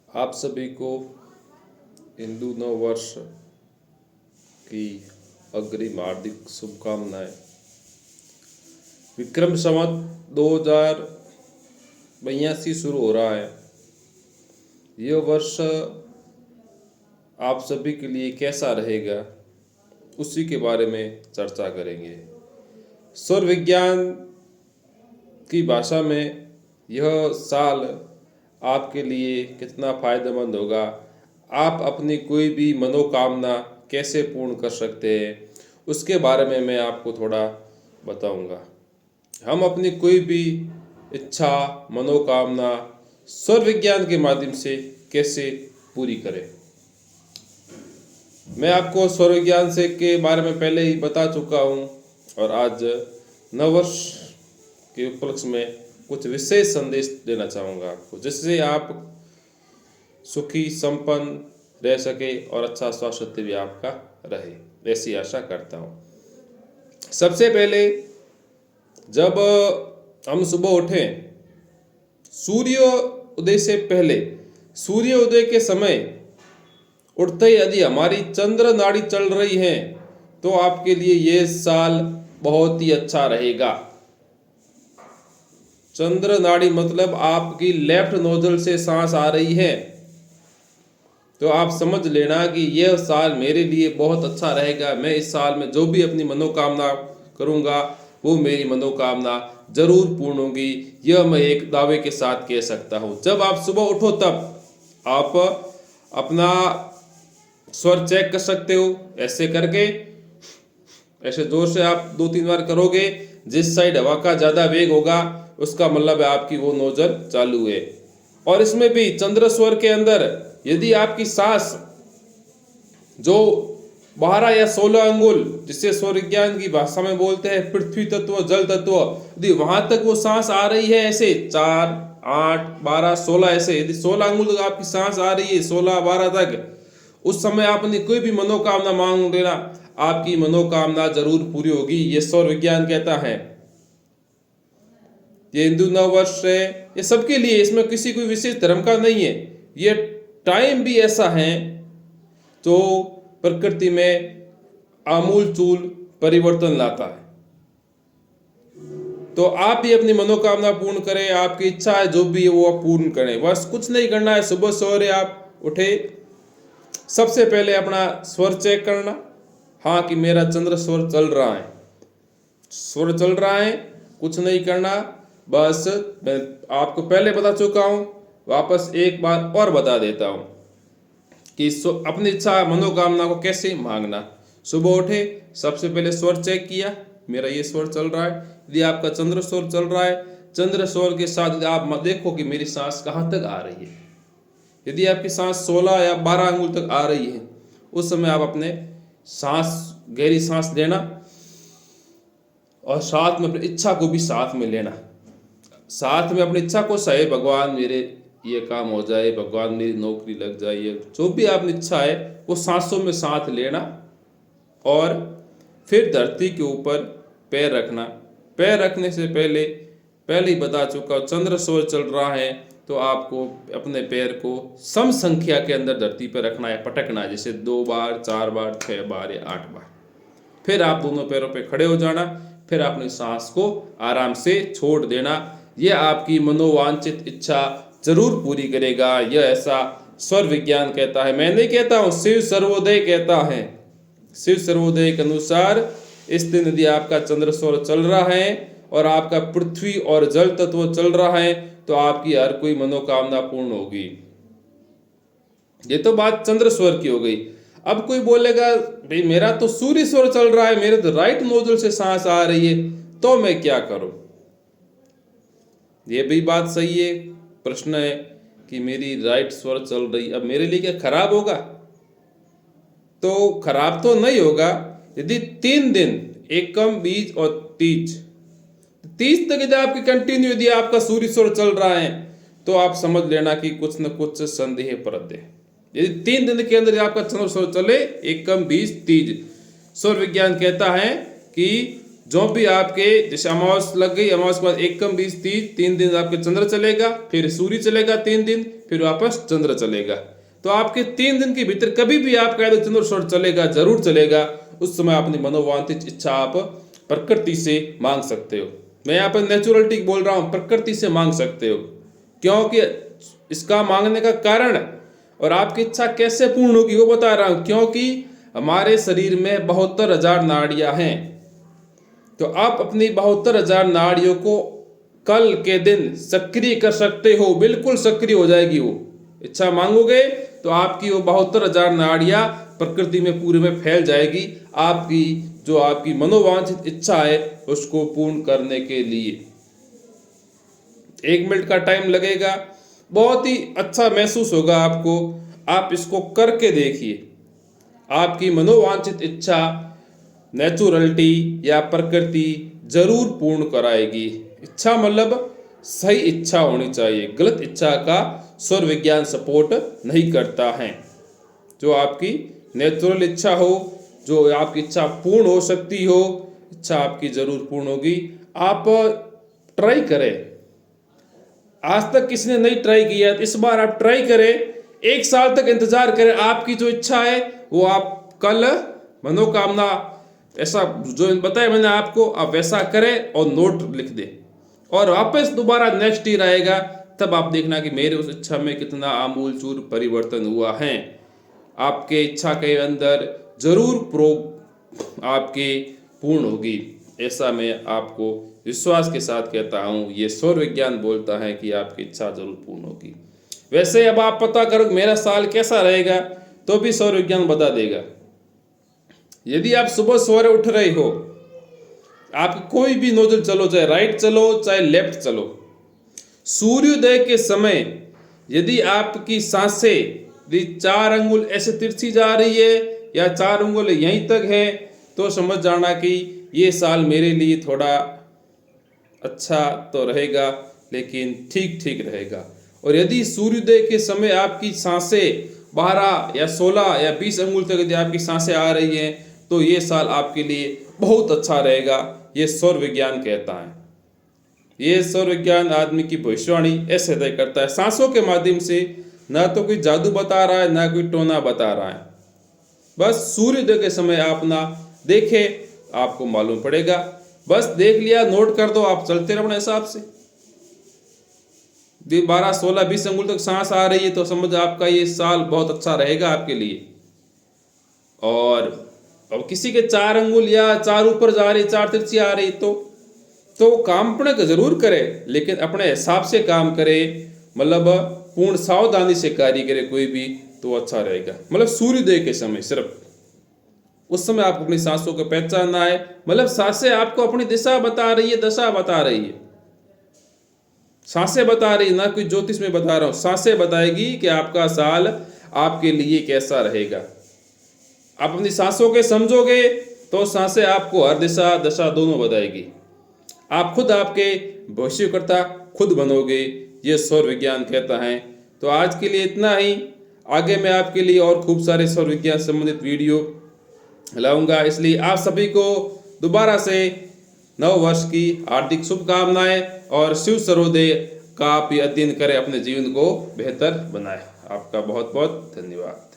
आप सभी को हिंदू नव वर्ष की अग्रिम हार्दिक शुभकामनाएं। विक्रम संवत 2082 शुरू हो रहा है। यह वर्ष आप सभी के लिए कैसा रहेगा, उसी के बारे में चर्चा करेंगे। सौर विज्ञान की भाषा में यह साल आपके लिए कितना फायदेमंद होगा, आप अपनी कोई भी मनोकामना कैसे पूर्ण कर सकते हैं, उसके बारे में मैं आपको थोड़ा बताऊंगा। हम अपनी कोई भी इच्छा, मनोकामना सौर विज्ञान के माध्यम से कैसे पूरी करें। मैं आपको सौर विज्ञान से के बारे में पहले ही बता चुका हूँ और आज नववर्ष के उपलक्ष्य में कुछ विशेष संदेश देना चाहूँगा आपको, जिससे आप सुखी संपन्न रह सके और अच्छा स्वास्थ्य भी आपका रहे, ऐसी आशा करता हूँ। सबसे पहले जब हम सुबह उठें, सूर्य उदय से पहले, सूर्य उदय के समय उठते ही यदि हमारी चंद्र नाड़ी चल रही है तो आपके लिए ये साल बहुत ही अच्छा रहेगा। चंद्र नाड़ी मतलब आपकी लेफ्ट नोजल से सांस आ रही है, तो आप समझ लेना कि यह साल मेरे लिए बहुत अच्छा रहेगा। मैं इस साल में जो भी अपनी मनोकामना करूंगा वो मेरी मनोकामना जरूर पूर्ण होगी। यह मैं एक दावे के साथ कह सकता हूं। जब आप सुबह उठो तब आप अपना स्वर चेक कर सकते हो। ऐसे करके, ऐसे जोर से आप 2-3 बार करोगे, जिस साइड हवा का ज्यादा वेग होगा उसका मतलब है आपकी वो नोजल चालू है। और इसमें भी चंद्र स्वर के अंदर यदि आपकी सांस जो 12 या 16 अंगुल, जिसे सौर विज्ञान की भाषा में बोलते हैं पृथ्वी तत्व, जल तत्व, यदि वहां तक वो सांस आ रही है, ऐसे 4, 8, 12, 16, ऐसे यदि 16 अंगुल तक आपकी सांस आ रही है, 16, 12 तक, उस समय आपने कोई भी मनोकामना मांग लेना, आपकी मनोकामना जरूर पूरी होगी। ये सौर विज्ञान कहता है। ये हिंदू नव वर्ष है, ये सबके लिए, इसमें किसी कोई विशेष धर्म का नहीं है। ये टाइम भी ऐसा है जो प्रकृति में आमूल चूल परिवर्तन लाता है। तो आप भी अपनी मनोकामना पूर्ण करें, आपकी इच्छा है जो भी है वो आप पूर्ण करें। बस कुछ नहीं करना है। सुबह सवेरे आप उठे, सबसे पहले अपना स्वर चेक करना, हाँ कि मेरा चंद्र स्वर चल रहा है, स्वर चल रहा है, कुछ नहीं करना। बस मैं आपको पहले बता चुका हूं, वापस एक बार और बता देता हूं कि अपनी इच्छा, मनोकामना को कैसे मांगना। सुबह उठे, सबसे पहले स्वर चेक किया, मेरा ये स्वर चल रहा है। यदि आपका चंद्र स्वर चल रहा है, चंद्र स्वर के साथ आप देखो कि मेरी सांस कहाँ तक आ रही है। यदि आपकी सांस 16 या 12 अंगुल तक आ रही है, उस समय आप अपने सांस, गहरी सांस लेना और साथ में अपनी इच्छा को भी साथ में लेना। साथ में अपनी इच्छा को सहे, भगवान मेरे ये काम हो जाए, भगवान मेरी नौकरी लग जाए, जो भी आपकी इच्छा है वो सांसों में साथ लेना। और फिर धरती के ऊपर पैर रखना। पैर रखने से पहले ही बता चुका, चंद्र स्वर चल रहा है तो आपको अपने पैर को सम संख्या के अंदर धरती पर रखना है, पटकना है, जैसे 2 बार, 4 बार, 6 बार या 8 बार। फिर आप दोनों पैरों पे खड़े हो जाना, फिर अपनी सांस को आराम से छोड़ देना। यह आपकी मनोवांछित इच्छा जरूर पूरी करेगा। यह ऐसा स्वर विज्ञान कहता है, मैं नहीं कहता हूं, शिव सर्वोदय कहता है। शिव सर्वोदय के अनुसार इस दिन यदि आपका चंद्र स्वर चल रहा है और आपका पृथ्वी और जल तत्व चल रहा है तो आपकी हर कोई मनोकामना पूर्ण होगी। ये तो बात चंद्र स्वर की हो गई। अब कोई बोलेगा भाई मेरा तो सूर्य स्वर चल रहा है, मेरे तो राइट नोजल से सांस आ रही है, तो मैं क्या करूं। ये भी बात सही है। प्रश्न है कि मेरी राइट स्वर चल रही, अब मेरे लिए क्या खराब होगा? तो खराब तो नहीं होगा यदि 3 दिन, एकम, बीज और तीज तक यदि आपकी कंटिन्यू, यदि आपका सूर्य स्वर चल रहा है तो आप समझ लेना कि कुछ न कुछ संदेह परत है। यदि 3 दिन के अंदर आपका चंद्र स्वर चले, एकम, बीज, तीज, सौर विज्ञान कहता है कि जो भी आपके जैसे अमावस लग गई, अमावस के बाद एकम, 20, 30, 3 दिन आपके चंद्र चलेगा, फिर सूर्य चलेगा 3 दिन, फिर वापस चंद्र चलेगा। तो आपके 3 दिन के भीतर कभी भी आपका चंद्र शोर चलेगा, जरूर चलेगा। उस समय अपनी मनोवांछित इच्छा आप प्रकृति से मांग सकते हो। मैं यहाँ पर नेचुरलिटी बोल रहा हूँ, प्रकृति से मांग सकते हो, क्योंकि इसका मांगने का कारण और आपकी इच्छा कैसे पूर्ण होगी वो बता रहा हूँ। क्योंकि हमारे शरीर में 72,000 नाड़ियां हैं। तो आप अपनी 72,000 नाड़ियों को कल के दिन सक्रिय कर सकते हो, बिल्कुल सक्रिय हो जाएगी वो। इच्छा मांगोगे तो आपकी वो 72,000 नाड़ियां प्रकृति में पूरे में फैल जाएगी, आपकी जो आपकी मनोवांछित इच्छा है उसको पूर्ण करने के लिए। 1 मिनट का टाइम लगेगा, बहुत ही अच्छा महसूस होगा आपको। आप इसको करके देखिए, आपकी मनोवांछित इच्छा नेचुरलिटी या प्रकृति जरूर पूर्ण कराएगी। इच्छा मतलब सही इच्छा होनी चाहिए, गलत इच्छा का सौर विज्ञान सपोर्ट नहीं करता है। जो आपकी नेचुरल इच्छा हो, जो आपकी इच्छा पूर्ण हो सकती हो, इच्छा आपकी जरूर पूर्ण होगी। आप ट्राई करें, आज तक किसी ने नहीं ट्राई किया तो इस बार आप ट्राई करें। 1 साल तक इंतजार करें, आपकी जो इच्छा है वो आप कल मनोकामना ऐसा जो बताया मैंने आपको, आप वैसा करें और नोट लिख दें, और वापस दोबारा नेक्स्ट ईयर आएगा, तब आप देखना कि मेरे उस इच्छा में कितना आमूल चूर परिवर्तन हुआ है। आपके इच्छा के अंदर जरूर आपके पूर्ण होगी, ऐसा मैं आपको विश्वास के साथ कहता हूँ। ये सौर विज्ञान बोलता है कि आपकी इच्छा जरूर पूर्ण होगी। वैसे अब आप पता करो मेरा साल कैसा रहेगा, तो भी सौर विज्ञान बता देगा। यदि आप सुबह सवेरे उठ रहे हो, आप कोई भी नोजल चलो, चाहे राइट चलो चाहे लेफ्ट चलो, सूर्योदय के समय यदि आपकी सांसें यदि 4 अंगुल ऐसे तिरछी जा रही है या 4 अंगुल यहीं तक है, तो समझ जाना कि ये साल मेरे लिए थोड़ा अच्छा तो रहेगा, लेकिन ठीक ठीक रहेगा। और यदि सूर्योदय के समय आपकी सांसें 12 या 16 या 20 अंगुल तक यदि आपकी सांसें आ रही हैं, तो ये साल आपके लिए बहुत अच्छा रहेगा, ये सौर विज्ञान कहता है। ये सौर विज्ञान आदमी की भविष्यवाणी ऐसे तय करता है, सांसों के माध्यम से। ना तो कोई जादू बता रहा है, ना कोई टोना बता रहा है, बस सूर्योदय के समय आप ना देखे, आपको मालूम पड़ेगा। बस देख लिया, नोट कर दो, आप चलते रहो अपने हिसाब से। 12, 16, 20 अंगुल तक सांस आ रही है तो समझ आपका ये साल बहुत अच्छा रहेगा आपके लिए। और अब किसी के 4 अंगुल या 4 ऊपर जा रही, 4 तिरछी आ रही, तो काम अपने जरूर करे, लेकिन अपने हिसाब से काम करे, मतलब पूर्ण सावधानी से कार्य करे कोई भी, तो अच्छा रहेगा। मतलब सूर्योदय के समय सिर्फ उस समय आप अपनी सांसों को पहचानना है। मतलब सांसें आपको अपनी दिशा बता रही है, दशा बता रही है, सांसें बता रही है, ना कोई ज्योतिष में बता रहा हूं। सांसें बताएगी कि आपका साल आपके लिए कैसा रहेगा। आप अपनी सांसों के समझोगे तो सांसें आपको हर दिशा दशा दोनों बताएगी। आप खुद आपके भविष्यकर्ता खुद बनोगे, ये सौर विज्ञान कहता है। तो आज के लिए इतना ही, आगे मैं आपके लिए और खूब सारे सौर विज्ञान संबंधित वीडियो लाऊंगा। इसलिए आप सभी को दोबारा से नव वर्ष की हार्दिक शुभकामनाएं, और शिव सर्वोदय का आप अध्ययन करें, अपने जीवन को बेहतर बनाएं। आपका बहुत बहुत धन्यवाद।